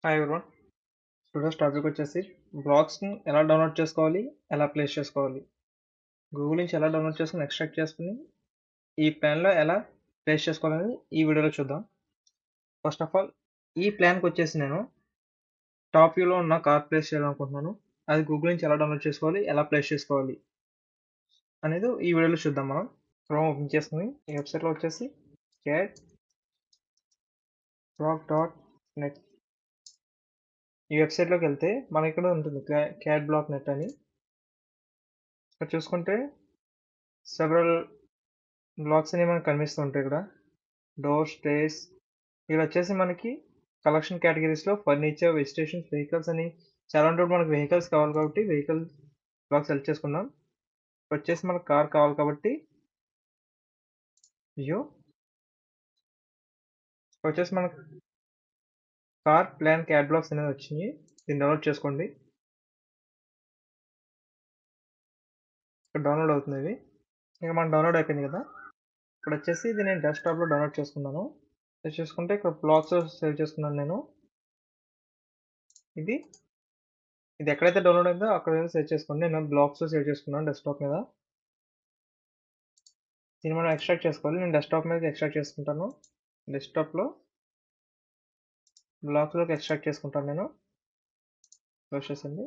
Hi everyone. Today's topic వచ్చేసి బ్లాగ్స్ని ఎలా download చేసుకోవాలి, ఎలా ప్లేస్ చేసుకోవాలి, గూగుల్ నుంచి ఎలా డౌన్లోడ్ చేసుకుని ఎక్స్ట్రాక్ట్ చేసుకుని ఈ ప్లాన్లో ఎలా ప్లేస్ చేసుకోవాలని ఈ వీడియోలో చూద్దాం. ఫస్ట్ ఆఫ్ ఆల్ ఈ ప్లాన్కి వచ్చేసి నేను టాప్ వ్యూలో ఉన్న కార్ ప్లేస్ చేయాలనుకుంటున్నాను. అది గూగుల్ నుంచి ఎలా డౌన్లోడ్ చేసుకోవాలి, ఎలా ప్లేస్ చేసుకోవాలి అనేది ఈ వీడియోలో చూద్దాం. మనం క్రోమ్ ఓపెన్ చేసుకుని ఈ వెబ్సైట్లో వచ్చేసి cadblock.net ఈ వెబ్సైట్లోకి వెళ్తే మనకి ఇక్కడ ఉంటుంది cadblock.net అని. ఇక్కడ చూసుకుంటే సెవరల్ బ్లాగ్స్ అనేవి మనకు కనిపిస్తూ ఉంటాయి. ఇక్కడ డోర్ స్టేస్ ఇక్కడ వచ్చేసి మనకి కలెక్షన్ కేటగిరీస్లో ఫర్నిచర్, వెజిటేషన్, వెహికల్స్ అని చాలా ఉంటుంది. మనకి వెహికల్స్ కావాలి కాబట్టి వెహికల్ బ్లాగ్ సెలెక్ట్ చేసుకున్నాం. వచ్చేసి మనకు కార్ కావాలి కాబట్టి వచ్చేసి మనకు కార్ ప్లాన్ క్యాడ్ బ్లాగ్స్ అనేది వచ్చినాయి. దీన్ని డౌన్లోడ్ చేసుకోండి. ఇక్కడ డౌన్లోడ్ అవుతుంది. ఇది ఇక మనకు డౌన్లోడ్ అయిపోయింది కదా. ఇక్కడ వచ్చేసి ఇది నేను డెస్క్టాప్లో డౌన్లోడ్ చేసుకున్నాను. చేసుకుంటే ఇక్కడ బ్లాగ్స్ సేవ్ చేసుకున్నాను నేను. ఇది ఎక్కడైతే డౌన్లోడ్ అయిందో అక్కడ సేవ్ చేసుకోండి. నేను బ్లాగ్స్ సేవ్ చేసుకున్నాను డెస్క్టాప్ మీద. దీన్ని మనం ఎక్స్ట్రాక్ట్ చేసుకోవాలి. నేను డెస్క్టాప్ మీద ఎక్స్ట్రాక్ట్ చేసుకుంటాను. డెస్క్టాప్లో బ్లాగ్స్లోకి ఎక్స్ట్రాక్ట్ చేసుకుంటాను నేను. క్లోజ్ చేసింది.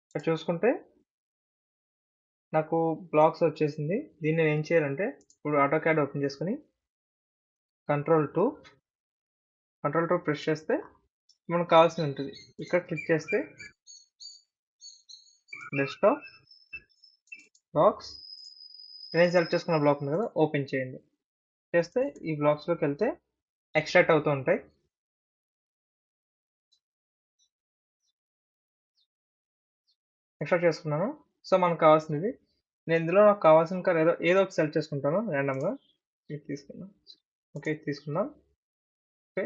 ఇక్కడ చూసుకుంటే నాకు బ్లాగ్స్ వచ్చేసింది. దీన్ని నేను ఏం చేయాలంటే ఇప్పుడు AutoCAD ఓపెన్ చేసుకుని కంట్రోల్ 2 ప్రెస్ చేస్తే మనకు కావాల్సింది ఉంటుంది. ఇక్కడ క్లిక్ చేస్తే డెస్క్టాప్ బ్లాగ్స్ నేను సెలెక్ట్ చేసుకున్న బ్లాక్ ఉంది కదా, ఓపెన్ చేయండి. చేస్తే ఈ బ్లాగ్స్లోకి వెళ్తే ఎక్స్ట్రాక్ట్ అవుతూ ఉంటాయి. ఎక్స్ట్రాక్ట్ చేసుకున్నాను. సో మనకు కావాల్సింది నేను ఇందులో నాకు కావాల్సిన కార్ ఏదో ఒక సెలెక్ట్ చేసుకుంటాను ర్యాండమ్గా. ఇది తీసుకున్నాను. ఓకే, ఇది తీసుకున్నాం. Okay,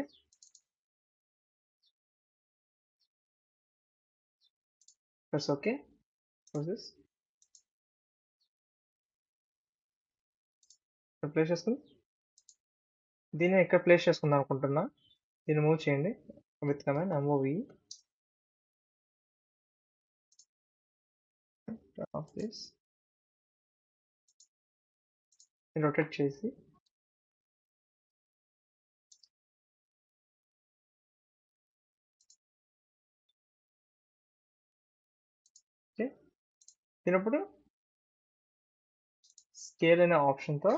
plus okay. Process place చేసుకుని దీన్ని ఇక్కడ ప్లేస్ చేసుకుందాం అనుకుంటున్నా. దీన్ని మూవ్ చేయండి with command MOV of this. Rotate చేసి ఓకే. దీనప్పుడు స్కేల్ అనే ఆప్షన్తో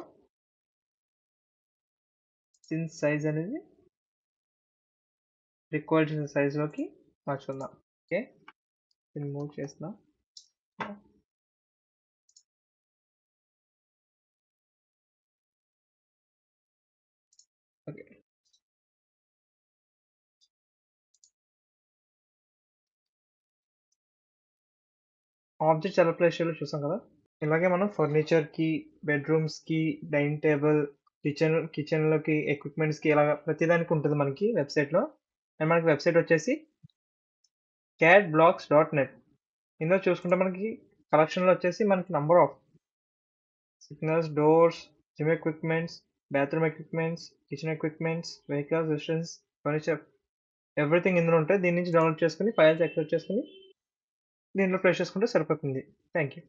దీని సైజ్ అనేది రిక్వైర్డ్ చేసిన సైజులోకి మార్చుకుందాం. ఓకే, దీన్ని మూవ్ చేస్తున్నాం. ఓకే, ఆబ్జెక్ట్స్ ఎలా ప్లేస్ చేయాలో చూసాం కదా. ఇలాగే మనం ఫర్నిచర్కి, బెడ్రూమ్స్కి, డైనింగ్ టేబుల్, కిచెన్లోకి, ఎక్విప్మెంట్స్కి ఇలా ప్రతిదానికి ఉంటుంది మనకి వెబ్సైట్లో. అండ్ మనకి వెబ్సైట్ వచ్చేసి cadblocks.net. ఇందులో చూసుకుంటే మనకి కలెక్షన్లో వచ్చేసి మనకి number of signals, doors, gym equipments, bathroom equipments, kitchen equipments, vehicles, restaurants, furniture, everything ఇందులో ఉంటాయి. దీని నుంచి డౌన్లోడ్ చేసుకుని ఫైల్స్ ఎక్స్ట్రాక్ట్ చేసుకుని దీంట్లో ప్లేస్ చేసుకుంటే సరిపోతుంది. Thank you.